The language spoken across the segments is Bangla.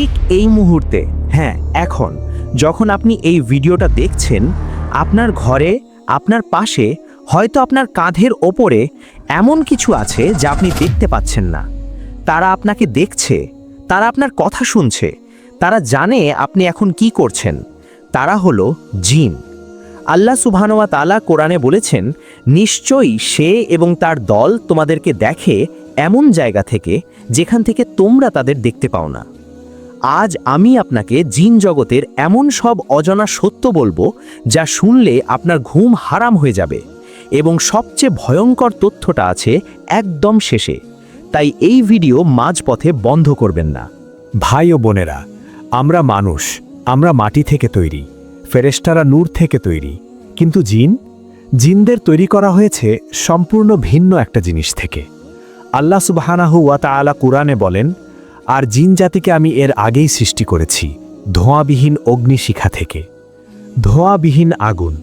ঠিক এই মুহূর্তে, হ্যাঁ এখন, যখন আপনি এই ভিডিওটা দেখছেন, আপনার ঘরে, আপনার পাশে, হয়তো আপনার কাঁধের ওপরে এমন কিছু আছে যা আপনি দেখতে পাচ্ছেন না। তারা আপনাকে দেখছে, তারা আপনার কথা শুনছে, তারা জানে আপনি এখন কি করছেন। তারা হলো জিন। আল্লাহ সুবহানাহু ওয়া তাআলা কোরআনে বলেছেন, নিশ্চয়ই সে এবং তার দল তোমাদেরকে দেখে এমন জায়গা থেকে যেখান থেকে তোমরা তাদের দেখতে পাও না। আজ আমি আপনাকে জিন জগতের এমন সব অজানা সত্য বলবো যা শুনলে আপনার ঘুম হারাম হয়ে যাবে, এবং সবচেয়ে ভয়ঙ্কর তথ্যটা আছে একদম শেষে। তাই এই ভিডিও মাঝপথে বন্ধ করবেন না। ভাই ও বোনেরা, আমরা মানুষ, আমরা মাটি থেকে তৈরি, ফেরেশতারা নূর থেকে তৈরি, কিন্তু জিনদের তৈরি করা হয়েছে সম্পূর্ণ ভিন্ন একটা জিনিস থেকে। আল্লাহ সুবহানাহু ওয়া তাআলা কুরআনে বলেন, আর জিন জাতিকে আমি এর আগেই সৃষ্টি করেছি ধোঁয়াবিহীন অগ্নিশিখা থেকে। ধোঁয়াবিহীন আগুন,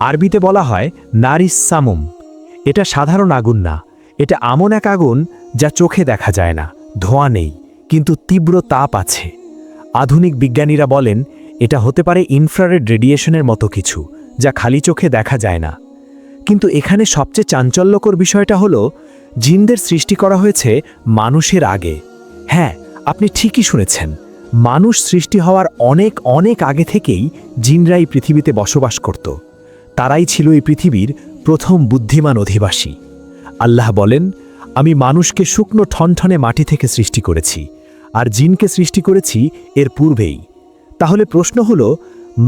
আরবিতে বলা হয় নারিস সামুম। এটা সাধারণ আগুন না, এটা এমন এক আগুন যা চোখে দেখা যায় না, ধোঁয়া নেই, কিন্তু তীব্র তাপ আছে। আধুনিক বিজ্ঞানীরা বলেন এটা হতে পারে ইনফ্রারেড রেডিয়েশনের মতো কিছু, যা খালি চোখে দেখা যায় না। কিন্তু এখানে সবচেয়ে চাঞ্চল্যকর বিষয়টা হলো, জিনদের সৃষ্টি করা হয়েছে মানুষের আগে। হ্যাঁ, আপনি ঠিকই শুনেছেন, মানুষ সৃষ্টি হওয়ার অনেক অনেক আগে থেকেই জিনরাই পৃথিবীতে বসবাস করত। তারাই ছিল এই পৃথিবীর প্রথম বুদ্ধিমান অধিবাসী। আল্লাহ বলেন, আমি মানুষকে শুকনো ঠনঠনে মাটি থেকে সৃষ্টি করেছি, আর জিনকে সৃষ্টি করেছি এর পূর্বেই। তাহলে প্রশ্ন হলো,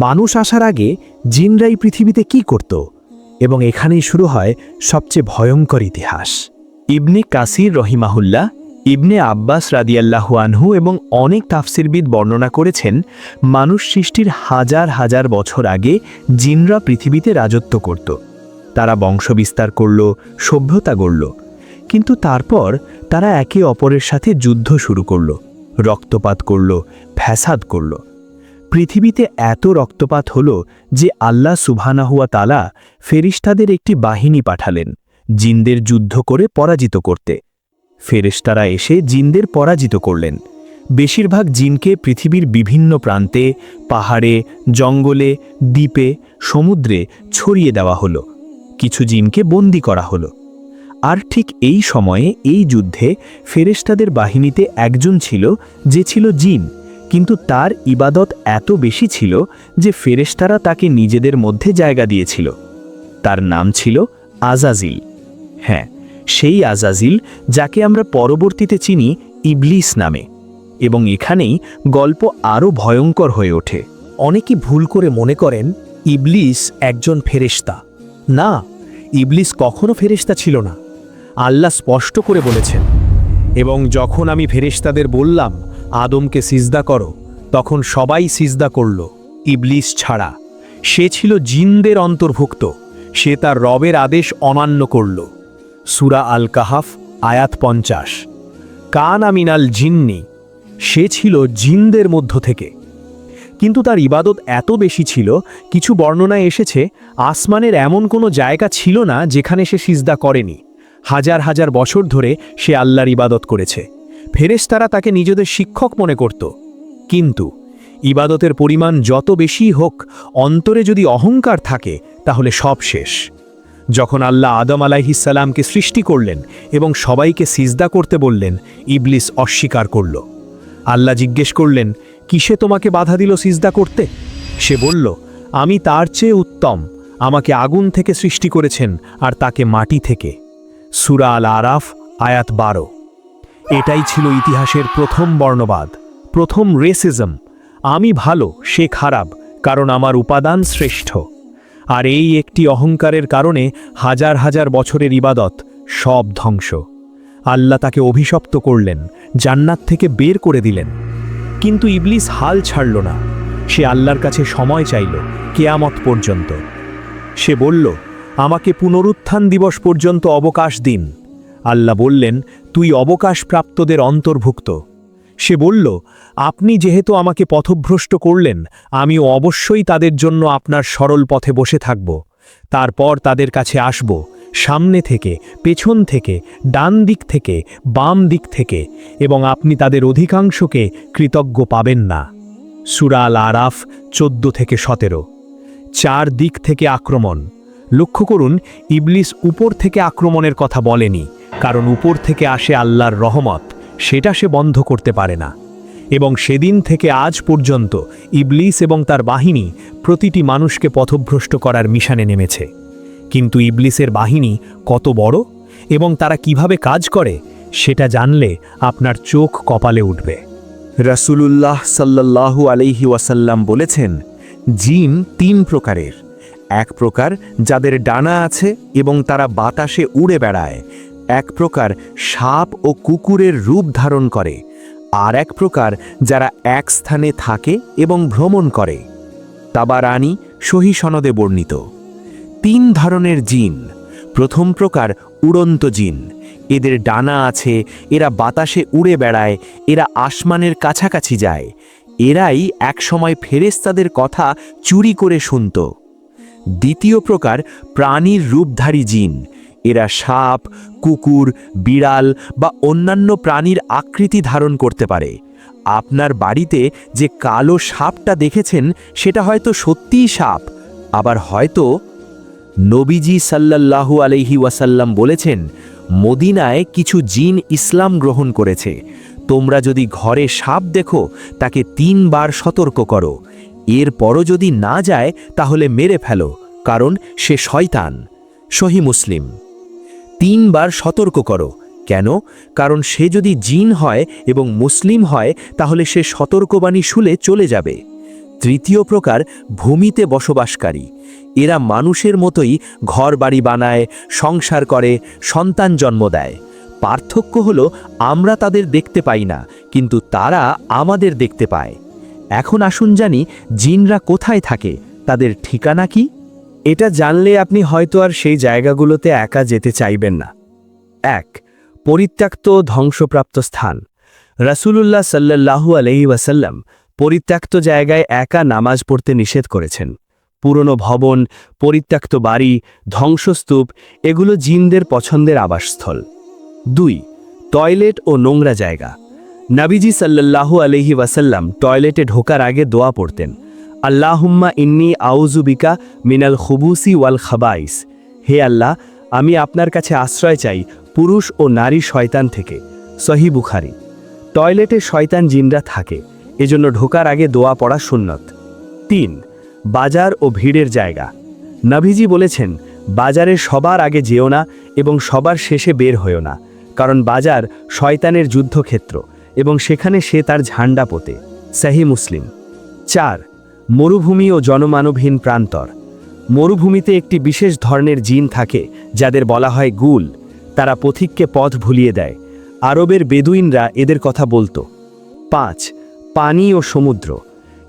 মানুষ আসার আগে জিনরাই পৃথিবীতে কি করত? এবং এখানেই শুরু হয় সবচেয়ে ভয়ঙ্কর ইতিহাস। ইবনে কাসির রহিমাহুল্লাহ, ইবনে আব্বাস রাদিয়াল্লাহু আনহু এবং অনেক তাফসিরবিদ বর্ণনা করেছেন, মানুষ সৃষ্টির হাজার হাজার বছর আগে জিনরা পৃথিবীতে রাজত্ব করত। তারা বংশবিস্তার করল, সভ্যতা গড়ল, কিন্তু তারপর তারা একে অপরের সাথে যুদ্ধ শুরু করল, রক্তপাত করল, ফ্যাসাদ করল। পৃথিবীতে এত রক্তপাত হল যে আল্লাহ সুবহানাহু ওয়া তাআলা ফেরেশতাদের একটি বাহিনী পাঠালেন জিনদের যুদ্ধ করে পরাজিত করতে। ফেরেশতারা এসে জিনদের পরাজিত করলেন। বেশিরভাগ জিনকে পৃথিবীর বিভিন্ন প্রান্তে, পাহাড়ে, জঙ্গলে, দ্বীপে, সমুদ্রে ছড়িয়ে দেওয়া হলো। কিছু জিনকে বন্দী করা হলো। আর ঠিক এই সময়ে এই যুদ্ধে ফেরেশতাদের বাহিনীতে একজন ছিল যে ছিল জিন, কিন্তু তার ইবাদত এত বেশি ছিল যে ফেরেশতারা তাকে নিজেদের মধ্যে জায়গা দিয়েছিল। তার নাম ছিল আজাজিল। হ্যাঁ, সেই আজাজিল যাকে আমরা পরবর্তীতে চিনি ইবলিস নামে। এবং এখানেই গল্প আরও ভয়ঙ্কর হয়ে ওঠে। অনেকেই ভুল করে মনে করেন ইবলিস একজন ফেরেশতা। না, ইবলিস কখনো ফেরেশতা ছিল না। আল্লাহ স্পষ্ট করে বলেছেন, এবং যখন আমি ফেরেশতাদের বললাম আদমকে সিজদা করো, তখন সবাই সিজদা করল, ইবলিস ছাড়া। সে ছিল জিনদের অন্তর্ভুক্ত। সে তার রবের আদেশ অমান্য করল। সূরা আল কাহাফ আয়াত 50। কানা মিনাল জিন্নি, সে ছিল জিনদের মধ্য থেকে। কিন্তু তার ইবাদত এত বেশি ছিল, কিছু বর্ণনায় এসেছে আসমানের এমন কোনো জায়গা ছিল না যেখানে সে সিজদা করেনি। হাজার হাজার বছর ধরে সে আল্লাহর ইবাদত করেছে। ফেরেশতারা তাকে নিজেদের শিক্ষক মনে করত। কিন্তু ইবাদতের পরিমাণ যত বেশি হোক, অন্তরে যদি অহংকার থাকে তাহলে সব শেষ। যখন আল্লাহ আদম আলাইহিস সালামকে সৃষ্টি করলেন এবং সবাইকে সিজদা করতে বললেন, ইবলিস অস্বীকার করল। আল্লাহ জিজ্ঞেস করলেন, কিসে তোমাকে বাধা দিল সিজদা করতে? সে বলল, আমি তার চেয়ে উত্তম। আমাকে আগুন থেকে সৃষ্টি করেছেন আর তাকে মাটি থেকে। সূরা আল আরাফ আয়াত 12। এটাই ছিল ইতিহাসের প্রথম বর্ণবাদ, প্রথম রেসিজম। আমি ভালো, সে খারাপ, কারণ আমার উপাদান শ্রেষ্ঠ। আর এই একটি অহংকারের কারণে হাজার হাজার বছরের ইবাদত সব ধ্বংস। আল্লাহ তাকে অভিশপ্ত করলেন, জান্নাত থেকে বের করে দিলেন। কিন্তু ইবলিস হাল ছাড়ল না। সে আল্লাহর কাছে সময় চাইল, কিয়ামত পর্যন্ত। সে বলল, আমাকে পুনরুত্থান দিবস পর্যন্ত অবকাশ দিন। আল্লাহ বললেন, তুই অবকাশপ্রাপ্তদের অন্তর্ভুক্ত। সে বলল, আপনি যেহেতু আমাকে পথভ্রষ্ট করলেন, আমিও অবশ্যই তাদের জন্য আপনার সরল পথে বসে থাকব। তারপর তাদের কাছে আসব, সামনে থেকে, পেছন থেকে, ডান দিক থেকে, বাম দিক থেকে, এবং আপনি তাদের অধিকাংশকে কৃতজ্ঞ পাবেন না। সূরা আল আরাফ 14-17। চার দিক থেকে আক্রমণ। লক্ষ্য করুন, ইবলিস উপর থেকে আক্রমণের কথা বলেনি, কারণ উপর থেকে আসে আল্লাহর রহমত, সেটা সে বন্ধ করতে পারে না। এবং সেদিন থেকে আজ পর্যন্ত ইবলিস এবং তার বাহিনী প্রতিটি মানুষকে পথভ্রষ্ট করার মিশনে নেমেছে। কিন্তু ইবলিসের বাহিনী কত বড় এবং তারা কিভাবে কাজ করে সেটা জানলে আপনার চোখ কপালে উঠবে। রাসূলুল্লাহ সাল্লাল্লাহু আলাইহি ওয়াসাল্লাম বলেছেন, জিন 3 প্রকারের। এক প্রকার যাদের ডানা আছে এবং তারা বাতাসে উড়ে বেড়ায়, এক প্রকার সাপ ও কুকুরের রূপ ধারণ করে, আর এক প্রকার যারা এক স্থানে থাকে এবং ভ্রমণ করে। তাবারানী সহিহ সনদে বর্ণিত। 3 ধরনের জিন। প্রথম প্রকার উড়ন্ত জিন। এদের ডানা আছে, এরা বাতাসে উড়ে বেড়ায়, এরা আসমানের কাছাকাছি যায়। এরাই একসময় ফেরেশতাদের কথা চুরি করে শুনত। দ্বিতীয় প্রকার প্রাণীর রূপধারী জিন। এরা সাপ, কুকুর, বিড়াল বা অন্যান্য প্রাণীর আকৃতি ধারণ করতে পারে। আপনার বাড়িতে যে কালো সাপটা দেখেছেন সেটা হয়তো সত্যিই সাপ, আবার হয়তো। নবীজি সাল্লাল্লাহু আলাইহি ওয়াসাল্লাম বলেছেন, মদিনায় কিছু জিন ইসলাম গ্রহণ করেছে। তোমরা যদি ঘরে সাপ দেখো তাকে 3 বার সতর্ক করো। এরপরও যদি না যায় তাহলে মেরে ফেলো, কারণ সে শয়তান। সহিহ মুসলিম। 3 বার সতর্ক করো। কেন? কারণ সে যদি জিন হয় এবং মুসলিম হয় তাহলে সে সতর্কবাণী শুনে চলে যাবে। তৃতীয় প্রকার ভূমিতে বসবাসকারী। এরা মানুষের মতোই ঘরবাড়ি বানায়, সংসার করে, সন্তান জন্ম দেয়। পার্থক্য হলো আমরা তাদের দেখতে পাই না, কিন্তু তারা আমাদের দেখতে পায়। এখন আসুন জানি জিনরা কোথায় থাকে, তাদের ঠিকানা কি। এটা জানলে আপনি হয়তো আর সেই জায়গাগুলোতে একা যেতে চাইবেন না। 1. পরিত্যক্ত ধ্বংসপ্রাপ্ত স্থান। রাসূলুল্লাহ সাল্লাল্লাহু আলাইহি ওয়াসাল্লাম পরিত্যক্ত জায়গায় একা নামাজ পড়তে নিষেধ করেছেন। পুরনো ভবন, পরিত্যক্ত বাড়ি, ধ্বংসস্তূপ এগুলো জিনদের পছন্দের আবাসস্থল। 2. টয়লেট ও নোংরা জায়গা। নবীজি সাল্লাল্লাহু আলাইহি ওয়াসাল্লাম টয়লেটে ঢোকার আগে দোয়া পড়তেন, আল্লাহুম্মা ইন্নী আউযু বিকা মিনাল খুবুসি ওয়াল খাবাইস। হে আল্লাহ, আমি আপনার কাছে আশ্রয় চাই পুরুষ ও নারী শয়তান থেকে। সহিহ বুখারী। টয়লেটে শয়তান জিনরা থাকে, এজন্য ঢোকার আগে দোয়া পড়া সুন্নত। 3. বাজার ও ভিড়ের জায়গা। নবীজি বলেছেন, বাজারে সবার আগে যেও না এবং সবার শেষে বের হয়েও না, কারণ বাজার শয়তানের যুদ্ধক্ষেত্র এবং সেখানে সে তার ঝান্ডা পোতে। সহিহ মুসলিম। 4. মরুভূমি ও জনমানবহীন প্রান্তর। মরুভূমিতে একটি বিশেষ ধরনের জিন থাকে যাদের বলা হয় গুল। তারা পথিককে পথ ভুলিয়ে দেয়। আরবের বেদুইনরা এদের কথা বলতো। 5. পানি ও সমুদ্র।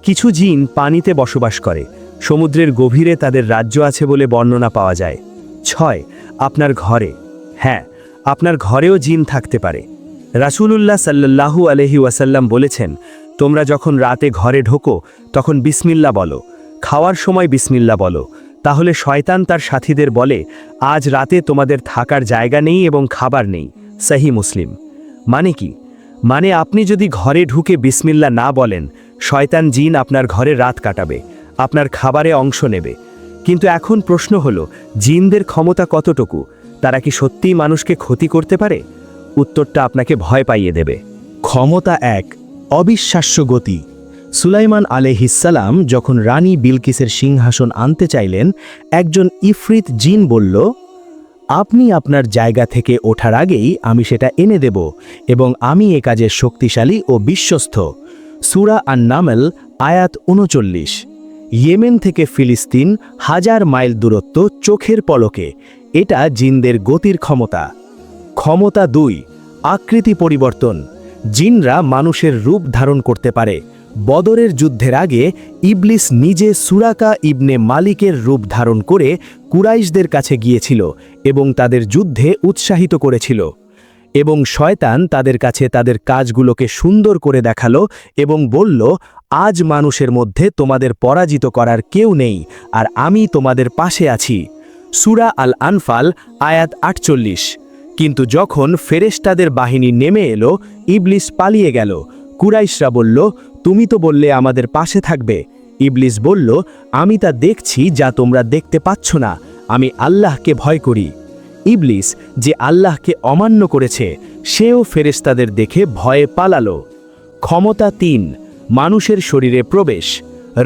কিছু জিন পানিতে বসবাস করে, সমুদ্রের গভীরে তাদের রাজ্য আছে বলে বর্ণনা পাওয়া যায়। 6. আপনার ঘরে। হ্যাঁ, আপনার ঘরেও জিন থাকতে পারে। রাসূলুল্লাহ সাল্লাল্লাহু আলাইহি ওয়াসাল্লাম বলেছেন, তোমরা যখন রাতে ঘরে ঢোকো তখন বিসমিল্লাহ বলো, খাওয়ার সময় বিসমিল্লাহ বলো, তাহলে শয়তান তার সাথীদের বলে, আজ রাতে তোমাদের থাকার জায়গা নেই এবং খাবার নেই। সহিহ মুসলিম। মানে কি? মানে আপনি যদি ঘরে ঢুকে বিসমিল্লাহ না বলেন, শয়তান জিন আপনার ঘরে রাত কাটাবে, আপনার খাবারে অংশ নেবে। কিন্তু এখন প্রশ্ন হলো, জিনদের ক্ষমতা কতটুকু? তারা কি সত্যিই মানুষকে ক্ষতি করতে পারে? উত্তরটা আপনাকে ভয় পাইয়ে দেবে। ক্ষমতা 1, অবিশ্বাস্য গতি। সুলাইমান আলাইহিসসালাম যখন রানী বিলকিসের সিংহাসন আনতে চাইলেন, একজন ইফরিত জিন বলল, আপনি আপনার জায়গা থেকে ওঠার আগেই আমি সেটা এনে দেব এবং আমি এ কাজে শক্তিশালী ও বিশ্বস্ত। সূরা আন-নামল আয়াত 39। ইয়েমেন থেকে ফিলিস্তিন 1000 মাইল দূরত্ব চোখের পলকে। এটা জিনদের গতির ক্ষমতা। ক্ষমতা 2, আকৃতি পরিবর্তন। জিনরা মানুষের রূপ ধারণ করতে পারে। বদরের যুদ্ধের আগে ইবলিস নিজে সুরাকা ইবনে মালিকের রূপ ধারণ করে কুরাইশদের কাছে গিয়েছিল এবং তাদের যুদ্ধে উৎসাহিত করেছিল। এবং শয়তান তাদের কাছে তাদের কাজগুলোকে সুন্দর করে দেখালো এবং বলল, আজ মানুষের মধ্যে তোমাদের পরাজিত করার কেউ নেই, আর আমি তোমাদের পাশে আছি। সূরা আল আনফাল আয়াত 48। কিন্তু যখন ফেরেশতাদের বাহিনী নেমে এলো, ইবলিস পালিয়ে গেল। কুরাইশরা বলল, তুমি তো বললে আমাদের পাশে থাকবে। ইবলিস বলল, আমি তা দেখছি যা তোমরা দেখতে পাচ্ছ না। আমি আল্লাহকে ভয় করি। ইবলিস যে আল্লাহকে অমান্য করেছে, সেও ফেরেশতাদের দেখে ভয়ে পালালো। ক্ষমতা ৩, মানুষের শরীরে প্রবেশ।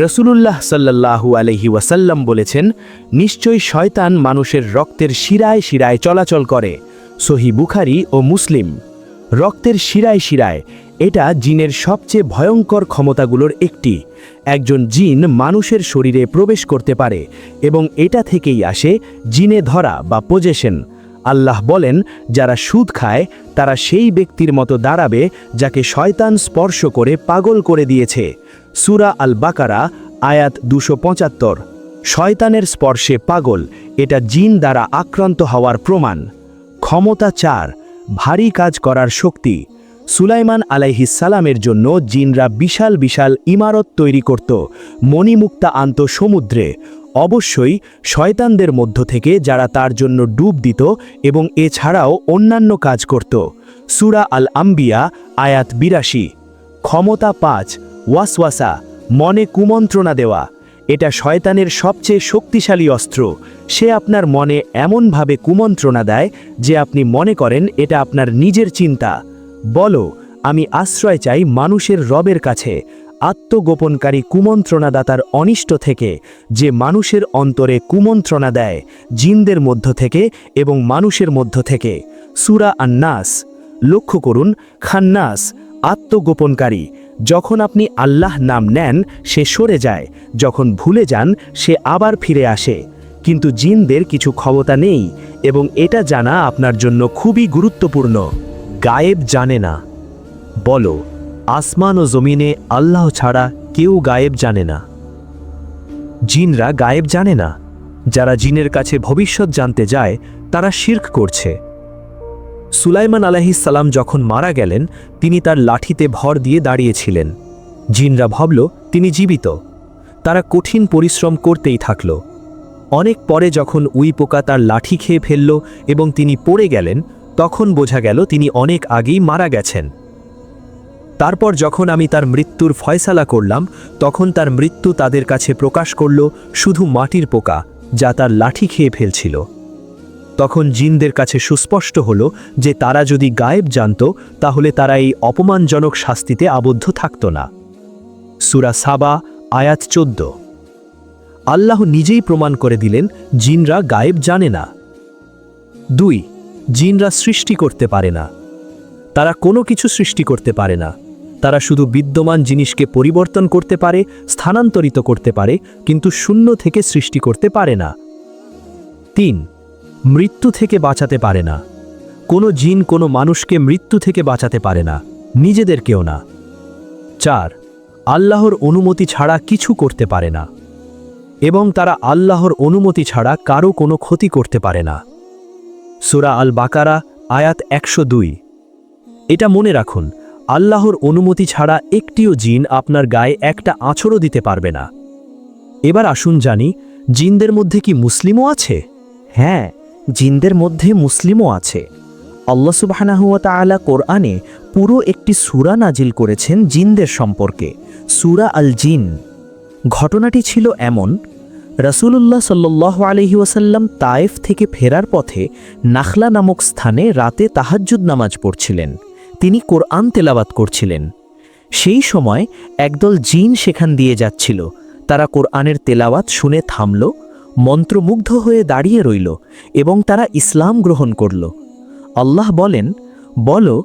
রসুলুল্লাহ সাল্লাল্লাহু আলাইহি ওয়াসাল্লাম বলেছেন, নিশ্চয়ই শয়তান মানুষের রক্তের শিরায় শিরায় চলাচল করে। সহিহ বুখারী ও মুসলিম। রক্তের শিরায় শিরায়, এটা জিনের সবচেয়ে ভয়ঙ্কর ক্ষমতাগুলোর একটি। একজন জিন মানুষের শরীরে প্রবেশ করতে পারে এবং এটা থেকেই আসে জিনে ধরা বা পজেশন। আল্লাহ বলেন, যারা সুদ খায় তারা সেই ব্যক্তির মতো দাঁড়াবে যাকে শয়তান স্পর্শ করে পাগল করে দিয়েছে। সূরা আল বাকারা আয়াত 275। শয়তানের স্পর্শে পাগল, এটা জিন দ্বারা আক্রান্ত হওয়ার প্রমাণ। ক্ষমতা ৪, ভারী কাজ করার শক্তি। সুলাইমান আলাইহিস সালামের জন্য জিনরা বিশাল বিশাল ইমারত তৈরি করত, মণিমুক্তা আনত সমুদ্রে। অবশ্যই শয়তানদের মধ্য থেকে যারা তার জন্য ডুব দিত এবং এছাড়াও অন্যান্য কাজ করত। সূরা আল আম্বিয়া আয়াত ৮২। ক্ষমতা ৫, ওয়াসওয়াসা, মনে কুমন্ত্রণা দেওয়া। এটা শয়তানের সবচেয়ে শক্তিশালী অস্ত্র। সে আপনার মনে এমনভাবে কুমন্ত্রণা দেয় যে আপনি মনে করেন এটা আপনার নিজের চিন্তা। বলো, আমি আশ্রয় চাই মানুষের রবের কাছে, আত্মগোপনকারী কুমন্ত্রণাদাতার অনিষ্ট থেকে, যে মানুষের অন্তরে কুমন্ত্রণা দেয়, জিনদের মধ্য থেকে এবং মানুষের মধ্য থেকে। সূরা আন-নাস। লক্ষ্য করুন, খান্নাস, আত্মগোপনকারী। যখন আপনি আল্লাহ নাম নেন সে সরে যায়, যখন ভুলে যান সে আবার ফিরে আসে। কিন্তু জিনদের কিছু ক্ষমতা নেই এবং এটা জানা আপনার জন্য খুবই গুরুত্বপূর্ণ। গায়েব জানে না। বলো, আসমান ও জমিনে আল্লাহ ছাড়া কেউ গায়েব জানে না। জিনরা গায়েব জানে না। যারা জিনের কাছে ভবিষ্যৎ জানতে যায় তারা শিরক করছে। সুলাইমান আলাইহিস সালাম যখন মারা গেলেন, তিনি তার লাঠিতে ভর দিয়ে দাঁড়িয়েছিলেন। জিনরা ভাবল তিনি জীবিত। তারা কঠিন পরিশ্রম করতেই থাকল। অনেক পরে যখন উই পোকা তার লাঠি খেয়ে ফেলল এবং তিনি পড়ে গেলেন, তখন বোঝা গেল তিনি অনেক আগেই মারা গেছেন। তারপর যখন আমি তার মৃত্যুর ফয়সালা করলাম, তখন তার মৃত্যু তাদের কাছে প্রকাশ করল শুধু মাটির পোকা, যা তার লাঠি খেয়ে ফেলছিল। তখন জিনদের কাছে সুস্পষ্ট হল যে তারা যদি গায়েব জানত তাহলে তারা এই অপমানজনক শাস্তিতে আবদ্ধ থাকত না। সূরা সাবা আয়াত 14। আল্লাহ নিজেই প্রমাণ করে দিলেন জিনরা গায়েব জানে না। 2, জিনরা সৃষ্টি করতে পারে না। তারা কোনো কিছু সৃষ্টি করতে পারে না। তারা শুধু বিদ্যমান জিনিসকে পরিবর্তন করতে পারে, স্থানান্তরিত করতে পারে, কিন্তু শূন্য থেকে সৃষ্টি করতে পারে না। 3, মৃত্যু থেকে বাঁচাতে পারে না। কোনো জিন কোনো মানুষকে মৃত্যু থেকে বাঁচাতে পারে না, নিজেদেরকেও না। 4, আল্লাহর অনুমতি ছাড়া কিছু করতে পারে না এবং তারা আল্লাহর অনুমতি ছাড়া কারো কোনো ক্ষতি করতে পারে না। সূরা আল বাকারা আয়াত 102। এটা মনে রাখুন, আল্লাহর অনুমতি ছাড়া একটিও জিন আপনার গায়ে একটা আঁচড়ও দিতে পারবে না। এবার আসুন জানি, জিনদের মধ্যে কি মুসলিমও আছে? হ্যাঁ, জিনদের মধ্যে মুসলিমও আছে। আল্লাহ সুবহানাহু ওয়া তাআলা কোরআনে পুরো একটি সূরা নাজিল করেছেন জিনদের সম্পর্কে, সূরা আল জিন। ঘটনাটি ছিল এমন, রাসূলুল্লাহ সাল্লাল্লাহু আলাইহি ওয়াসাল্লাম তায়েফ থেকে ফেরার পথে নাখলা নামক স্থানে রাতে তাহাজ্জুদ নামাজ পড়ছিলেন। তিনি কোরআন তেলাওয়াত করছিলেন। সেই সময় একদল জিন সেখান দিয়ে যাচ্ছিল। তারা কোরআনের তেলাওয়াত শুনে থামল, মন্ত্রমুগ্ধ হয়ে দাঁড়িয়ে রইল এবং তারা ইসলাম গ্রহণ করল। আল্লাহ বলেন, বলো,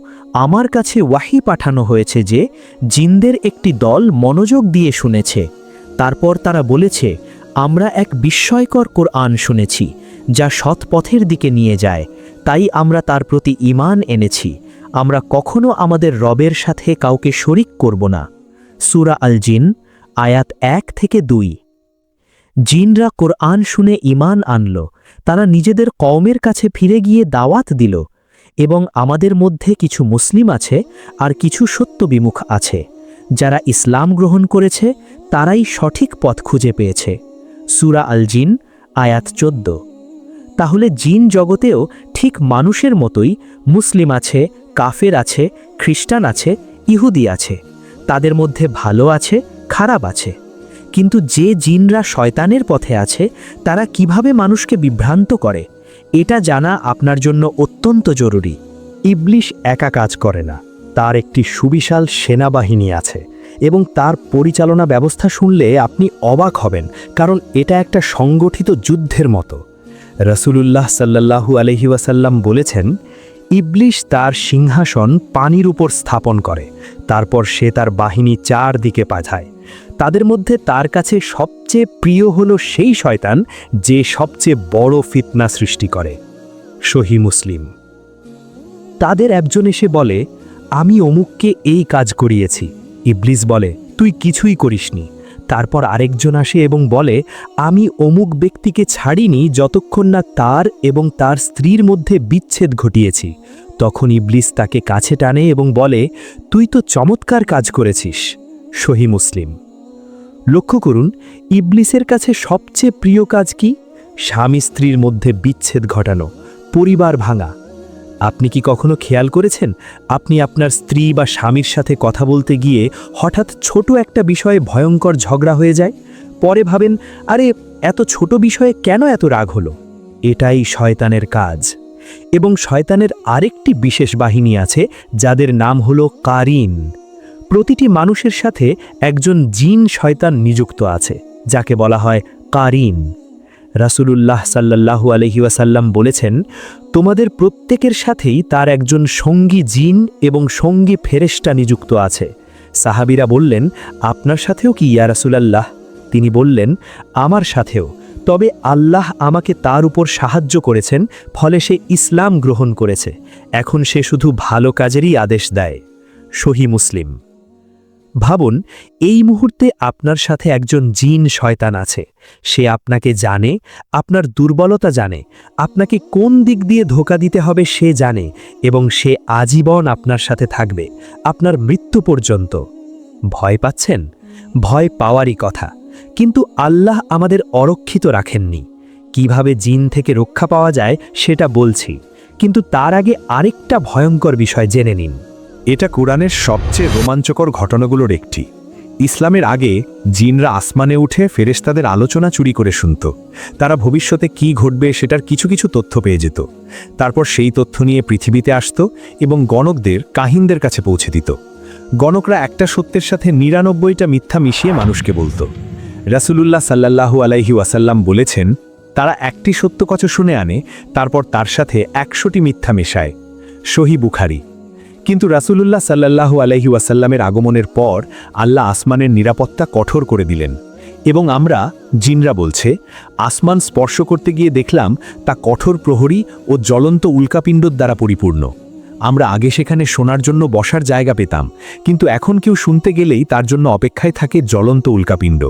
আমার কাছে ওয়াহি পাঠানো হয়েছে যে জিনদের একটি দল মনোযোগ দিয়ে শুনেছে। তারপর তারা বলেছে, আমরা এক বিস্ময়কর কোরআন শুনেছি যা সৎ পথের দিকে নিয়ে যায়, তাই আমরা তার প্রতি ঈমান এনেছি। আমরা কখনো আমাদের রবের সাথে কাউকে শরিক করব না। সূরা আল জিন আয়াত 1 থেকে 2। জিনরা কোরআন শুনে ঈমান আনল। তারা নিজেদের কওমের কাছে ফিরে গিয়ে দাওয়াত দিল এবং আমাদের মধ্যে কিছু মুসলিম আছে আর কিছু সত্যবিমুখ আছে। যারা ইসলাম গ্রহণ করেছে তারাই সঠিক পথ খুঁজে পেয়েছে। সূরা আল জিন আয়াত 14। তাহলে জিন জগতেও ঠিক মানুষের মতোই মুসলিম আছে, কাফের আছে, খ্রিস্টান আছে, ইহুদি আছে। তাদের মধ্যে ভালো আছে, খারাপ আছে। কিন্তু যে জিনরা শয়তানের পথে আছে তারা কিভাবে মানুষকে বিভ্রান্ত করে, এটা জানা আপনার জন্য অত্যন্ত জরুরি। ইবলিশ একা কাজ করে না, তার একটি সুবিশাল সেনাবাহিনী আছে এবং তার পরিচালনা ব্যবস্থা শুনলে আপনি অবাক হবেন, কারণ এটা একটা সংগঠিত যুদ্ধের মতো। রাসূলুল্লাহ সাল্লাল্লাহু আলাইহি ওয়াসাল্লাম বলেছেন, ইবলিশ তার সিংহাসন পানির উপর স্থাপন করে, তারপর সে তার বাহিনী চারদিকে পাঠায়। তাদের মধ্যে তার কাছে সবচেয়ে প্রিয় হলো সেই শয়তান যে সবচেয়ে বড় ফিতনা সৃষ্টি করে। সহিহ মুসলিম। তাদের একজন এসে বলে, আমি অমুককে এই কাজ করিয়েছি। ইবলিস বলে, তুই কিছুই করিসনি। তারপর আরেকজন আসে এবং বলে, আমি অমুক ব্যক্তিকে ছাড়িনি যতক্ষণ না তার এবং তার স্ত্রীর মধ্যে বিচ্ছেদ ঘটিয়েছি। তখন ইবলিস তাকে কাছে টানে এবং বলে, তুই তো চমৎকার কাজ করেছিস। সহিহ মুসলিম। লক্ষ্য করুন, ইবলিসের কাছে সবচেয়ে প্রিয় কাজ কি? স্বামী স্ত্রীর মধ্যে বিচ্ছেদ ঘটানো, পরিবার ভাঙা। আপনি কি কখনো খেয়াল করেছেন, আপনি আপনার স্ত্রী বা স্বামীর সাথে কথা বলতে গিয়ে হঠাৎ ছোট একটা বিষয়ে ভয়ঙ্কর ঝগড়া হয়ে যায়? পরে ভাবেন, আরে এত ছোট বিষয়ে কেন এত রাগ হলো? এটাই শয়তানের কাজ। এবং শয়তানের আরেকটি বিশেষ বাহিনী আছে যাদের নাম হলো কারিন। প্রতিটি মানুষের সাথে একজন জিন শয়তান নিযুক্ত আছে, যাকে বলা হয় কারিন। রাসূলুল্লাহ সাল্লাল্লাহু আলাইহি ওয়াসাল্লাম বলেছেন, তোমাদের প্রত্যেকের সাথেই তার একজন সঙ্গী জিন এবং সঙ্গী ফেরেশতা নিযুক্ত আছে। সাহাবীরা বললেন, আপনার সাথেও কি ইয়া রাসূলাল্লাহ? তিনি বললেন, আমার সাথেও। তবে আল্লাহ আমাকে তার উপর সাহায্য করেছেন, ফলে সে ইসলাম গ্রহণ করেছে। এখন সে শুধু ভালো কাজেরই আদেশ দেয়। সহিহ মুসলিম। ভাবুন, এই মুহূর্তে আপনার সাথে একজন জিন শয়তান আছে। সে আপনাকে জানে, আপনার দুর্বলতা জানে, আপনাকে কোন দিক দিয়ে ধোঁকা দিতে হবে সে জানে, এবং সে আজীবন আপনার সাথে থাকবে, আপনার মৃত্যু পর্যন্ত। ভয় পাচ্ছেন? ভয় পাওয়ারই কথা, কিন্তু আল্লাহ আমাদের অরক্ষিত রাখেননি। কিভাবে জিন থেকে রক্ষা পাওয়া যায় সেটা বলছি, কিন্তু তার আগে আরেকটা ভয়ঙ্কর বিষয় জেনে নিন। এটা কোরআনের সবচেয়ে রোমাঞ্চকর ঘটনাগুলোর একটি। ইসলামের আগে জিনরা আসমানে উঠে ফেরেশতাদের আলোচনা চুরি করে শুনত। তারা ভবিষ্যতে কি ঘটবে সেটার কিছু কিছু তথ্য পেয়ে যেত। তারপর সেই তথ্য নিয়ে পৃথিবীতে আসত এবং গণকদের কাহিনদের কাছে পৌঁছে দিত। গণকরা একটা সত্যের সাথে ৯৯টা মিথ্যা মিশিয়ে মানুষকে বলতো। রাসূলুল্লাহ সাল্লাল্লাহু আলাইহি ওয়াসাল্লাম বলেছেন, তারা একটি সত্য কথা শুনে আনে, তারপর তার সাথে ১০০টি মিথ্যা মেশায়। সহিহ বুখারী। কিন্তু রাসূলুল্লাহ সাল্লাল্লাহু আলাইহি ওয়াসাল্লামের আগমনের পর আল্লাহ আসমানের নিরাপত্তা কঠোর করে দিলেন, এবং আমরা, জিনরা বলছে, আসমান স্পর্শ করতে গিয়ে দেখলাম তা কঠোর প্রহরী ও জ্বলন্ত উল্কাপিণ্ডর দ্বারা পরিপূর্ণ। আমরা আগে সেখানে শোনার জন্য বসার জায়গা পেতাম, কিন্তু এখন কেউ শুনতে গেলেই তার জন্য অপেক্ষায় থাকে জ্বলন্ত উল্কাপিণ্ড।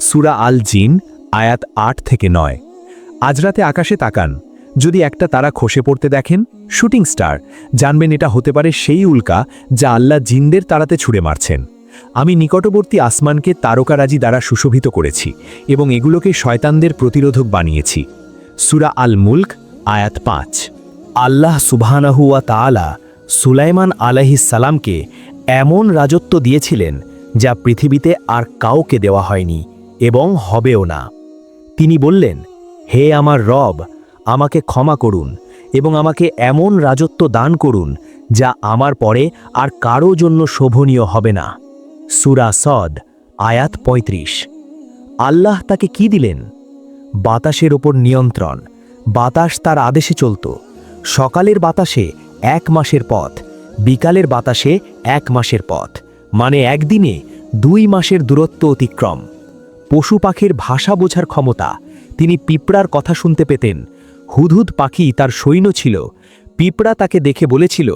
সূরা আল জিন, আয়াত ৮ থেকে ৯। আজ রাতে আকাশে তাকান, যদি একটা তারা খসে পড়তে দেখেন, শুটিং স্টার, জানবেন এটা হতে পারে সেই উল্কা যা আল্লাহ জিনদের তাড়াতে ছুড়ে মারছেন। আমি নিকটবর্তী আসমানকে তারকারাজি দ্বারা সুশোভিত করেছি এবং এগুলোকে শয়তানদের প্রতিরোধক বানিয়েছি। সূরা আল মুলক, আয়াত ৫। আল্লাহ সুবহানাহু ওয়া তাআলা সুলাইমান আলাইহিস সালামকে এমন রাজত্ব দিয়েছিলেন যা পৃথিবীতে আর কাউকে দেওয়া হয়নি এবং হবেও না। তিনি বললেন, হে আমার রব, আমাকে ক্ষমা করুন এবং আমাকে এমন রাজত্ব দান করুন যা আমার পরে আর কারো জন্য শোভনীয় হবে না। সূরা সদ, আয়াত ৩৫। আল্লাহ তাকে কি দিলেন? বাতাসের ওপর নিয়ন্ত্রণ। বাতাস তার আদেশে চলত। সকালের বাতাসে ১ মাসের পথ, বিকালের বাতাসে ১ মাসের পথ, মানে একদিনে ২ মাসের দূরত্ব অতিক্রম। পশু পাখির ভাষা বোঝার ক্ষমতা। তিনি পিঁপড়ার কথা শুনতে পেতেন। হুদহুদ পাখি তার সৈন্য ছিল। পিঁপড়া তাকে দেখে বলেছিল,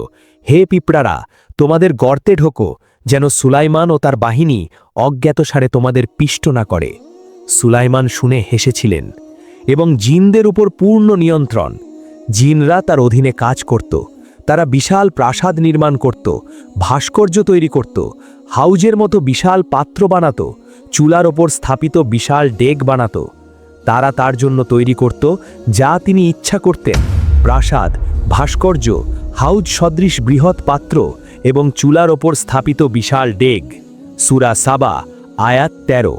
হে পিঁপড়ারা, তোমাদের গর্তে ঢোকো, যেন সুলাইমান ও তার বাহিনী অজ্ঞাতসারে তোমাদের পিষ্ট না করে। সুলাইমান শুনে হেসেছিলেন। এবং জিনদের উপর পূর্ণ নিয়ন্ত্রণ। জিনরা তার অধীনে কাজ করত। তারা বিশাল প্রাসাদ নির্মাণ করত, ভাস্কর্য তৈরি করত, হাউজের মতো বিশাল পাত্র বানাত, চুলার ওপর স্থাপিত বিশাল ডেক বানাত। তারা তার জন্য তৈরি করত যা তিনি ইচ্ছা করতেন, প্রাসাদ, ভাস্কর্য, হাউজ সদৃশ বৃহৎ পাত্র এবং চুলার ওপর স্থাপিত বিশাল ডেগ। সূরা সাবা আয়াত 13।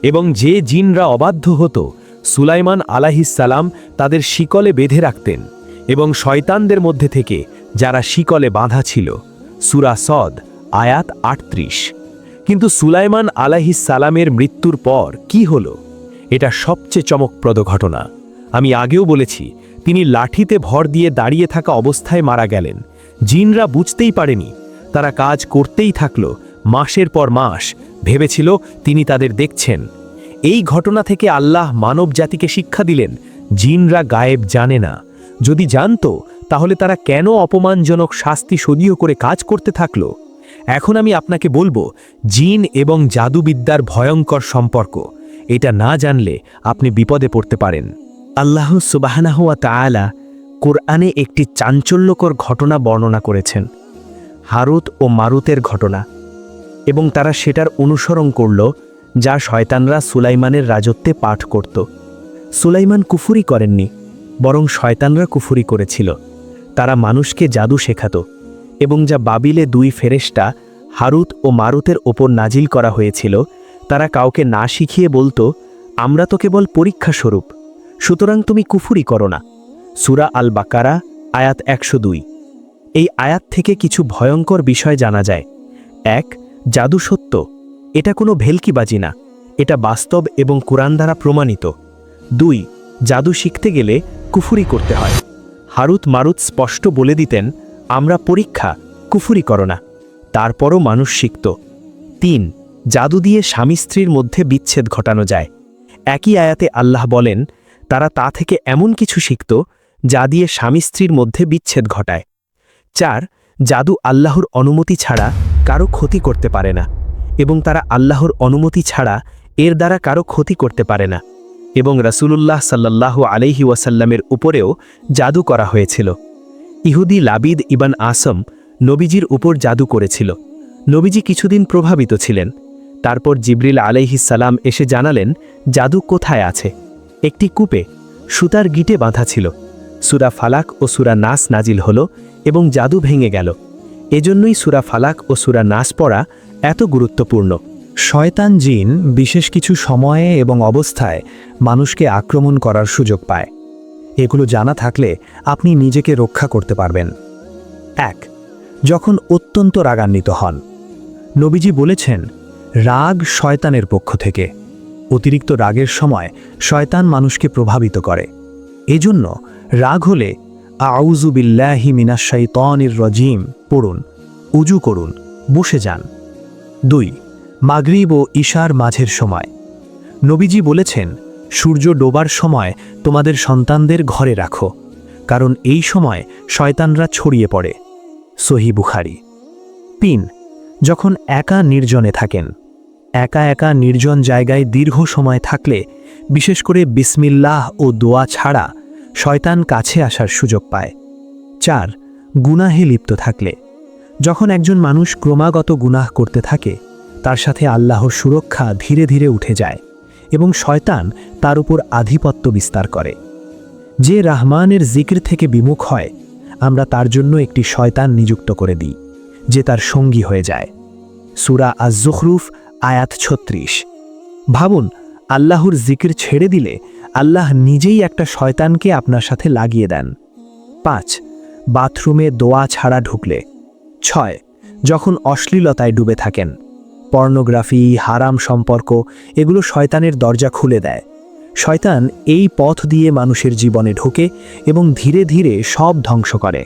এবং যে জিনরা অবাধ্য হতো, সুলাইমান আলাইহিসসালাম তাদের শিকলে বেঁধে রাখতেন, এবং শয়তানদের মধ্যে থেকে যারা শিকলে বাঁধা ছিল। সূরা সদ আয়াত 38। কিন্তু সুলাইমান আলাইহিসসালামের মৃত্যুর পর কি হলো? এটা সবচেয়ে চমকপ্রদ ঘটনা। আমি আগেও বলেছি, তিনি লাঠিতে ভর দিয়ে দাঁড়িয়ে থাকা অবস্থায় মারা গেলেন। জিনরা বুঝতেই পারেনি, তারা কাজ করতেই থাকল মাসের পর মাস, ভেবেছিল তিনি তাদের দেখছেন। এই ঘটনা থেকে আল্লাহ মানব জাতিকে শিক্ষা দিলেন, জিনরা গায়েব জানে না। যদি জানতো তাহলে তারা কেন অপমানজনক শাস্তি সহ্য করে কাজ করতে থাকলো? এখন আমি আপনাকে বলবো, জিন এবং জাদুবিদ্যার ভয়ঙ্কর সম্পর্ক। এটা না জানলে আপনি বিপদে পড়তে পারেন। আল্লাহ সুবহানাহু ওয়া তাআলা কোরআনে একটি চাঞ্চল্যকর ঘটনা বর্ণনা করেছেন, হারুত ও মারুতের ঘটনা, এবং তারা সেটার অনুসরণ করল যা শয়তানরা সুলাইমানের রাজত্বে পাঠ করত। সুলাইমান কুফরি করেননি, বরং শয়তানরা কুফরি করেছিল। তারা মানুষকে জাদু শেখাত, এবং যা বাবিলে 2 ফেরেশতা হারুত ও মারুতের ওপর নাজিল করা হয়েছিল, তারা কাউকে না শিখিয়ে বলতো, আমরা তো কেবল পরীক্ষা স্বরূপ, সুতরাং তুমি কুফরি করো না। সূরা আল বাকারা আয়াত 102। এই আয়াত থেকে কিছু ভয়ঙ্কর বিষয় জানা যায়। 1. জাদু সত্য, এটা কোনো ভেলকিবাজি না, এটা বাস্তব এবং কুরআন দ্বারা প্রমাণিত। 2. জাদু শিখতে গেলে কুফরি করতে হয়। হারুত মারুত স্পষ্ট বলে দিতেন, আমরা পরীক্ষা, কুফরি করো না। তারপরও মানুষ শিখত। 3. জাদু দিয়ে স্বামী স্ত্রীর মধ্যে বিচ্ছেদ ঘটানো যায়। একই আয়াতে আল্লাহ বলেন, তারা তা থেকে এমন কিছু শিখত যা দিয়ে স্বামী স্ত্রীর মধ্যে বিচ্ছেদ ঘটায়। 4. জাদু আল্লাহর অনুমতি ছাড়া কারো ক্ষতি করতে পারে না, এবং তারা আল্লাহর অনুমতি ছাড়া এর দ্বারা কারো ক্ষতি করতে পারে না। এবং রাসূলুল্লাহ সাল্লাল্লাহু আলাইহি ওয়াসাল্লামের উপরেও জাদু করা হয়েছিল। ইহুদি লাবিদ ইবন আসম নবীজির উপর জাদু করেছিল। নবীজি কিছুদিন প্রভাবিত ছিলেন। তারপর জিবরিল আলাইহিসসালাম এসে জানালেন, জাদু কোথায় আছে? একটি কূপে সুতার গিটে বাঁধা ছিল। সূরা ফালাক ও সূরা নাস নাজিল হলো এবং জাদু ভেঙে গেল। এজন্যই সূরা ফালাক ও সূরা নাস পড়া এত গুরুত্বপূর্ণ। শয়তান জিন বিশেষ কিছু সময়ে এবং অবস্থায় মানুষকে আক্রমণ করার সুযোগ পায়। এগুলো জানা থাকলে আপনি নিজেকে রক্ষা করতে পারবেন। 1. যখন অত্যন্ত রাগান্বিত হন। নবীজি বলেছেন, রাগ শয়তানের পক্ষ থেকে। অতিরিক্ত রাগের সময় শয়তান মানুষকে প্রভাবিত করে। এজন্য রাগ হলে আউযু বিল্লাহি মিনাশ শাইতানির রাজিম পড়ুন, উজু করুন, বসে যান। 2. মাগরিব ও ইশার মাঝের সময়। নবীজি বলেছেন, সূর্য ডোবার সময় তোমাদের সন্তানদের ঘরে রাখো, কারণ এই সময় শয়তানরা ছড়িয়ে পড়ে। সহিহ বুখারী। 3. যখন একা নির্জনে থাকেন। একা একা নির্জন জায়গায় দীর্ঘ সময় থাকলে, বিশেষ করে বিসমিল্লাহ ও দোয়া ছাড়া শয়তান কাছে আসার সুযোগ পায়। 4. গুনাহে লিপ্ত থাকলে। যখন একজন মানুষ ক্রমাগত গুনাহ করতে থাকে, তার সাথে আল্লাহর সুরক্ষা ধীরে ধীরে উঠে যায় এবং শয়তান তার উপর আধিপত্য বিস্তার করে। যে রাহমানের জিকির থেকে বিমুখ হয়, আমরা তার জন্য একটি শয়তান নিযুক্ত করে দিই, যে তার সঙ্গী হয়ে যায়। সূরা আজ-জুখরুফ আয়াত 36। ভাবুন, আল্লাহর জিকির ছেড়ে দিলে আল্লাহ নিজেই একটা শয়তানকে আপনার সাথে লাগিয়ে দেন। 5. বাথরুমে দোয়া ছাড়া ঢুকলে। 6. যখন অশ্লীলতায় ডুবে থাকেন। পর্নোগ্রাফি, হারাম সম্পর্ক, এগুলো শয়তানের দরজা খুলে দেয়। শয়তান এই পথ দিয়ে মানুষের জীবনে ঢোকে এবং ধীরে ধীরে সব ধ্বংস করে।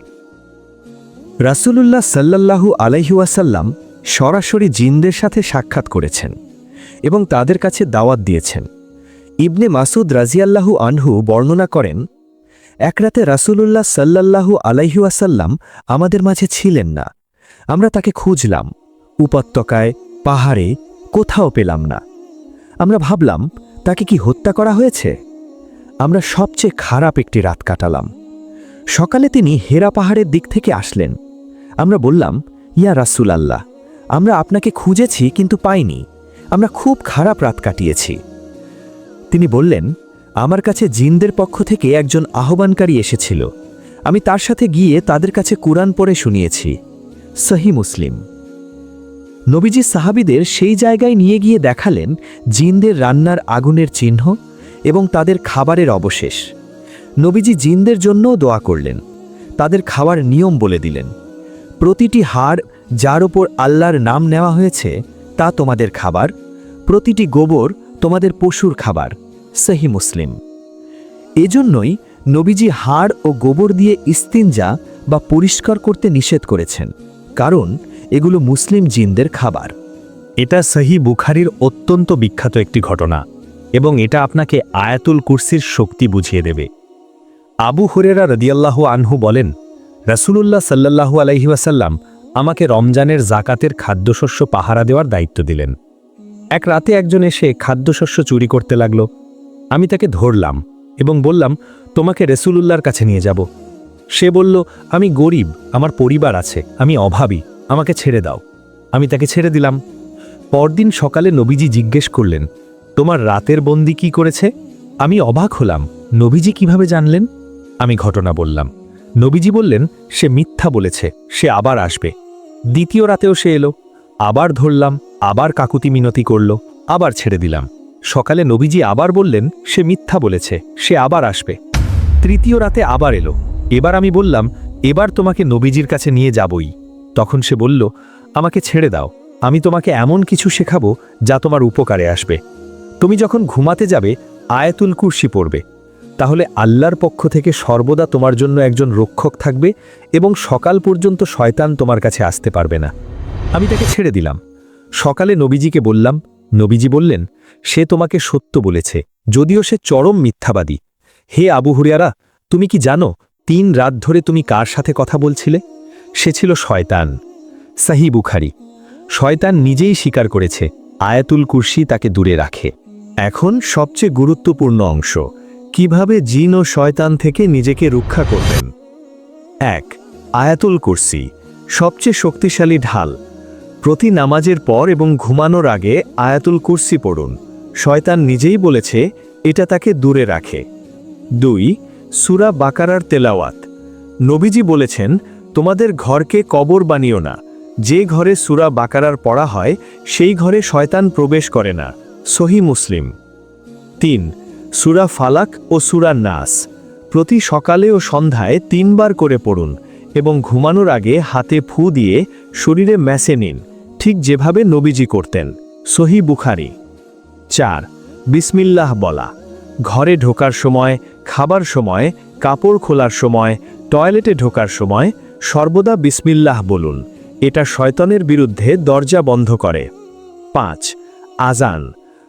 রাসূলুল্লাহ সাল্লাল্লাহু আলাইহি ওয়াসাল্লাম সরাসরি জিনদের সাথে সাক্ষাৎ করেছেন এবং তাদের কাছে দাওয়াত দিয়েছেন। ইবনে মাসুদ রাজিয়াল্লাহু আনহু বর্ণনা করেন, এক রাতে রাসূলুল্লাহ সাল্লাল্লাহু আলাইহি ওয়াসাল্লাম আমাদের মাঝে ছিলেন না। আমরা তাকে খুঁজলাম, উপত্যকায়, পাহাড়ে, কোথাও পেলাম না। আমরা ভাবলাম, তাকে কি হত্যা করা হয়েছে? আমরা সবচেয়ে খারাপ একটি রাত কাটালাম। সকালে তিনি হেরা পাহাড়ের দিক থেকে আসলেন। আমরা বললাম, ইয়া রাসূলাল্লাহ, আমরা আপনাকে খুঁজেছি কিন্তু পাইনি। আমরা খুব খারাপ রাত কাটিয়েছি। তিনি বললেন, আমার কাছে জিনদের পক্ষ থেকে একজন আহ্বানকারী এসেছিল। আমি তার সাথে গিয়ে তাদের কাছে কুরআন পড়ে শুনিয়েছি। সহি মুসলিম। নবীজি সাহাবীদের সেই জায়গায় নিয়ে গিয়ে দেখালেন জিনদের রান্নার আগুনের চিহ্ন এবং তাদের খাবারের অবশেষ। নবীজি জিনদের জন্যও দোয়া করলেন, তাদের খাওয়ার নিয়ম বলে দিলেন। প্রতিটি হাড় যার ওপর আল্লাহর নাম নেওয়া হয়েছে তা তোমাদের খাবার, প্রতিটি গোবর তোমাদের পশুর খাবার। সহি মুসলিম। এজন্যই নবীজি হাড় ও গোবর দিয়ে ইস্তিনজা বা পরিষ্কার করতে নিষেধ করেছেন, কারণ এগুলো মুসলিম জিনদের খাবার। এটা সহি বুখারীর অত্যন্ত বিখ্যাত একটি ঘটনা এবং এটা আপনাকে আয়াতুল কুরসির শক্তি বুঝিয়ে দেবে। আবু হুরেরা রাদিয়াল্লাহু আনহু বলেন, রাসূলুল্লাহ সাল্লাল্লাহু আলাইহি ওয়াসাল্লাম আমাকে রমজানের জাকাতের খাদ্যশস্য পাহারা দেওয়ার দায়িত্ব দিলেন। এক রাতে একজন এসে খাদ্যশস্য চুরি করতে লাগল। আমি তাকে ধরলাম এবং বললাম, তোমাকে রাসূলুল্লাহর কাছে নিয়ে যাব। সে বলল, আমি গরিব, আমার পরিবার আছে, আমি অভাবী, আমাকে ছেড়ে দাও। আমি তাকে ছেড়ে দিলাম। পরদিন সকালে নবীজি জিজ্ঞেস করলেন, তোমার রাতের বন্দি কি করেছে? আমি অবাক হলাম, নবীজি কিভাবে জানলেন? আমি ঘটনা বললাম। নবীজি বললেন, সে মিথ্যা বলেছে, সে আবার আসবে। দ্বিতীয় রাতেও সে এলো, আবার ধরলাম, আবার কাকুতি মিনতি করল, আবার ছেড়ে দিলাম। সকালে নবীজি আবার বললেন, সে মিথ্যা বলেছে, সে আবার আসবে। তৃতীয় রাতে আবার এলো। এবার আমি বললাম, এবার তোমাকে নবীজির কাছে নিয়ে যাবই। তখন সে বলল, আমাকে ছেড়ে দাও, আমি তোমাকে এমন কিছু শেখাবো যা তোমার উপকারে আসবে। তুমি যখন ঘুমাতে যাবে আয়াতুল কুরসি পড়বে, তাহলে আল্লাহর পক্ষ থেকে সর্বদা তোমার জন্য একজন রক্ষক থাকবে এবং সকাল পর্যন্ত শয়তান তোমার কাছে আসতে পারবে না। আমি তাকে ছেড়ে দিলাম। সকালে নবীজিকে বললাম, নবীজি বললেন, সে তোমাকে সত্য বলেছে, যদিও সে চরম মিথ্যাবাদী। হে আবু হুরায়রা, তুমি কি জানো 3 রাত ধরে তুমি কার সাথে কথা বলছিলে? সে ছিল শয়তান। সহি বুখারী। শয়তান নিজেই স্বীকার করেছে আয়াতুল কুরসি তাকে দূরে রাখে। এখন সবচেয়ে গুরুত্বপূর্ণ অংশ, কিভাবে জিন ও শয়তান থেকে নিজেকে রক্ষা করবেন। 1. আয়াতুল কুরসি, সবচেয়ে শক্তিশালী ঢাল। প্রতি নামাজের পর এবং ঘুমানোর আগে আয়াতুল কুরসি পড়ুন। শয়তান নিজেই বলেছে এটা তাকে দূরে রাখে। 2. সূরা বাকারার তেলাওয়াত। নবীজি বলেছেন, তোমাদের ঘরকে কবর বানিও না। যে ঘরে সূরা বাকারার পড়া হয় সেই ঘরে শয়তান প্রবেশ করে না। সহি মুসলিম। 3. সূরা ফালাক ও সূরা নাস। প্রতি সকালে ও সন্ধ্যায় 3 বার করে পড়ুন এবং ঘুমানোর আগে হাতে ফু দিয়ে শরীরে ম্যাসে নিন, ঠিক যেভাবে নবীজি করতেন। সহি বুখারী। 4. বিসমিল্লাহ বলা। ঘরে ঢোকার সময়, খাবার সময়, কাপড় খোলার সময়, টয়লেটে ঢোকার সময় সর্বদা বিসমিল্লাহ বলুন। এটা শয়তানের বিরুদ্ধে দরজা বন্ধ করে। 5. আজান।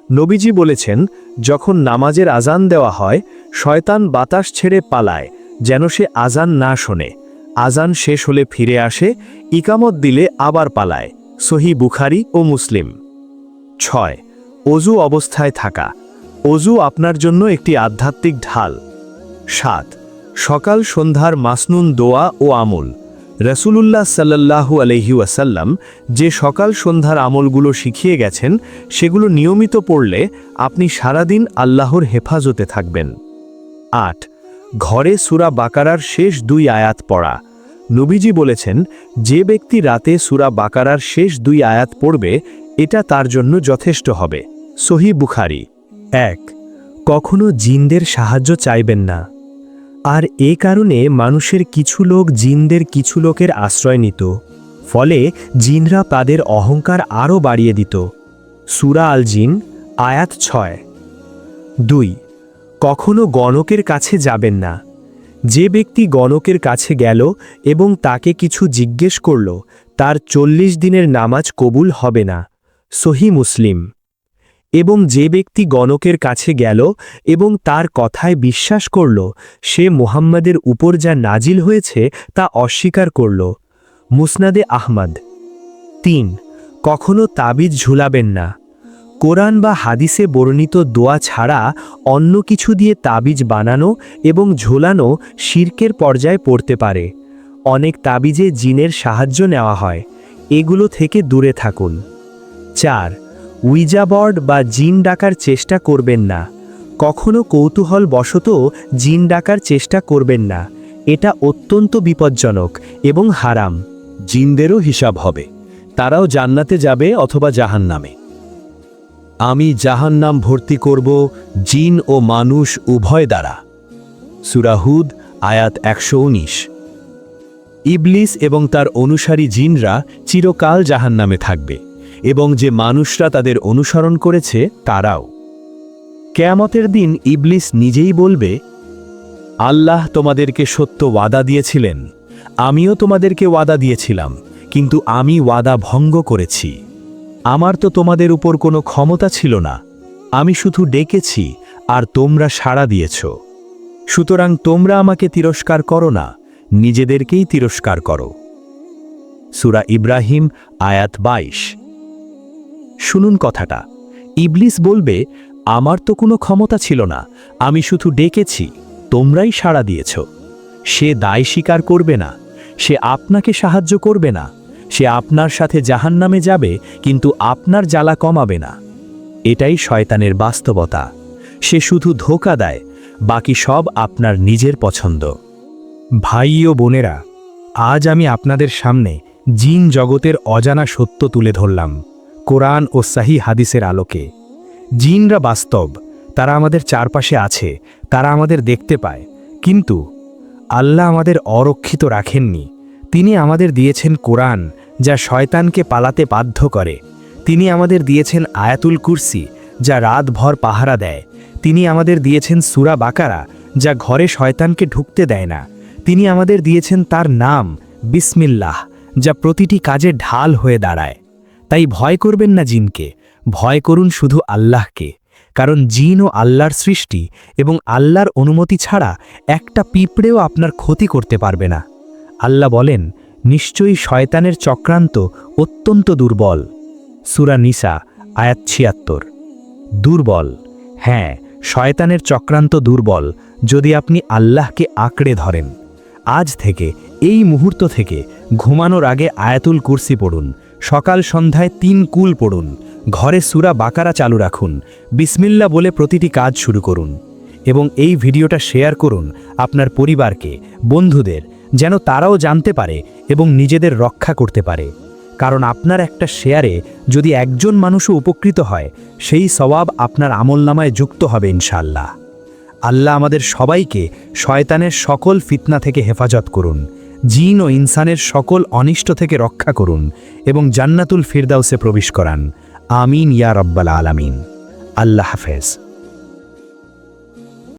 নবীজি বলেছেন, যখন নামাজের আজান দেওয়া হয় শয়তান বাতাস ছেড়ে পালায়, যেন সে আজান না শোনে। আজান শেষ হলে ফিরে আসে, ইকামত দিলে আবার পালায়। সহি বুখারী ও মুসলিম। 6. অজু অবস্থায় থাকা। অজু আপনার জন্য একটি আধ্যাত্মিক ঢাল। 7. সকাল সন্ধ্যার মাসনুন দোয়া ও আমল। রাসূলুল্লাহ সাল্লাল্লাহু আলাইহি ওয়াসাল্লাম যে সকাল সন্ধ্যার আমলগুলো শিখিয়ে গেছেন সেগুলো নিয়মিত পড়লে আপনি সারাদিন আল্লাহর হেফাজতে থাকবেন। 8. ঘরে সূরা বাকারার শেষ 2 আয়াত পড়া। নবীজি বলেছেন, যে ব্যক্তি রাতে সূরা বাকারার শেষ 2 আয়াত পড়বে এটা তার জন্য যথেষ্ট হবে। সহি বুখারী। 1. কখনো জিনদের সাহায্য চাইবেন না। আর এ কারণে মানুষের কিছু লোক জিনদের কিছু লোকের আশ্রয় নিত, ফলে জিনরা তাদের অহংকার আরও বাড়িয়ে দিত। সূরা আল জিন আয়াত 6। 2. কখনো গণকের কাছে যাবেন না। যে ব্যক্তি গণকের কাছে গেল এবং তাকে কিছু জিজ্ঞেস করল, তার 40 দিনের নামাজ কবুল হবে না। সহি মুসলিম। এবং যে ব্যক্তি গণকের কাছে গেল এবং তার কথায় বিশ্বাস করল, সে মুহাম্মাদের উপর যা নাজিল হয়েছে তা অস্বীকার করল। মুসনাদে আহমদ। 3. কখনো তাবিজ ঝুলাবেন না। কোরআন বা হাদিসে বর্ণিত দোয়া ছাড়া অন্য কিছু দিয়ে তাবিজ বানানো এবং ঝোলানো শিরকের পর্যায়ে পড়তে পারে। অনেক তাবিজে জিনের সাহায্য নেওয়া হয়, এগুলো থেকে দূরে থাকুন। 4. উইজা বোর্ড বা জিন ডাকার চেষ্টা করবেন না। কখনো কৌতূহল বশত জিন ডাকার চেষ্টা করবেন না, এটা অত্যন্ত বিপজ্জনক এবং হারাম। জিনদেরও হিসাব হবে, তারাও জান্নাতে যাবে অথবা জাহান্নামে। আমি জাহান্নাম ভর্তি করব জিন ও মানুষ উভয় দ্বারা। সূরা হুদ আয়াত 119। ইবলিস এবং তার অনুসারী জিনরা চিরকাল জাহান্নামে থাকবে, এবং যে মানুষরা তাদের অনুসরণ করেছে তারাও। কিয়ামতের দিন ইবলিস নিজেই বলবে, আল্লাহ তোমাদেরকে সত্য ওয়াদা দিয়েছিলেন, আমিও তোমাদেরকে ওয়াদা দিয়েছিলাম, কিন্তু আমি ওয়াদা ভঙ্গ করেছি। আমার তো তোমাদের উপর কোনো ক্ষমতা ছিল না, আমি শুধু ডেকেছি আর তোমরা সাড়া দিয়েছ। সুতরাং তোমরা আমাকে তিরস্কার করো না, নিজেদেরকেই তিরস্কার করো। সূরা ইব্রাহিম আয়াত 22। শুনুন কথাটা, ইবলিস বলবে, আমার তো কোনো ক্ষমতা ছিল না, আমি শুধু ডেকেছি, তোমরাই সাড়া দিয়েছ। সে দায় স্বীকার করবে না, সে আপনাকে সাহায্য করবে না, সে আপনার সাথে জাহান্নামে যাবে, কিন্তু আপনার জ্বালা কমাবে না। এটাই শয়তানের বাস্তবতা, সে শুধু ধোঁকা দেয়, বাকি সব আপনার নিজের পছন্দ। ভাই ও বোনেরা, আজ আমি আপনাদের সামনে জিন জগতের অজানা সত্য তুলে ধরলাম কোরআন ও সহিহ হাদিসের আলোকে। জিনরা বাস্তব, তারা আমাদের চারপাশে আছে, তারা আমাদের দেখতে পায়, কিন্তু আল্লাহ আমাদের অরক্ষিত রাখেননি। তিনি আমাদের দিয়েছেন কোরআন, যা শয়তানকে পালাতে বাধ্য করে। তিনি আমাদের দিয়েছেন আয়াতুল কুরসি, যা রাতভর পাহারা দেয়। তিনি আমাদের দিয়েছেন সূরা বাকারা, যা ঘরে শয়তানকে ঢুকতে দেয় না। তিনি আমাদের দিয়েছেন তার নাম বিসমিল্লাহ, যা প্রতিটি কাজে ঢাল হয়ে দাঁড়ায়। তাই ভয় করবেন না জিনকে, ভয় করুন শুধু আল্লাহকে, কারণ জিন ও আল্লাহর সৃষ্টি, এবং আল্লাহর অনুমতি ছাড়া একটা পিঁপড়েও আপনার ক্ষতি করতে পারবে না। আল্লাহ বলেন, নিশ্চয়ই শয়তানের চক্রান্ত অত্যন্ত দুর্বল। সূরা নিসা আয়াত ৭৬। দুর্বল, হ্যাঁ, শয়তানের চক্রান্ত দুর্বল, যদি আপনি আল্লাহকে আঁকড়ে ধরেন। আজ থেকে, এই মুহূর্ত থেকে ঘুমানোর আগে আয়াতুল কুরসি পড়ুন, সকাল সন্ধ্যায় 3 কুল পড়ুন, ঘরে সূরা বাকারা চালু রাখুন, বিসমিল্লাহ বলে প্রতিটি কাজ শুরু করুন, এবং এই ভিডিওটা শেয়ার করুন আপনার পরিবারকে, বন্ধুদের, যেন তারাও জানতে পারে এবং নিজেদের রক্ষা করতে পারে। কারণ আপনার একটা শেয়ারে যদি একজন মানুষও উপকৃত হয়, সেই সওয়াব আপনার আমলনামায় যুক্ত হবে ইনশাআল্লাহ। আল্লাহ আমাদের সবাইকে শয়তানের সকল ফিতনা থেকে হেফাজত করুন, জিন ও ইনসানের সকল অনিষ্ট থেকে রক্ষা করুন, এবং জান্নাতুল ফিরদাউসে প্রবেশ করান। আমিন ইয়া রাব্বাল আলামিন। আল্লাহ হাফেজ।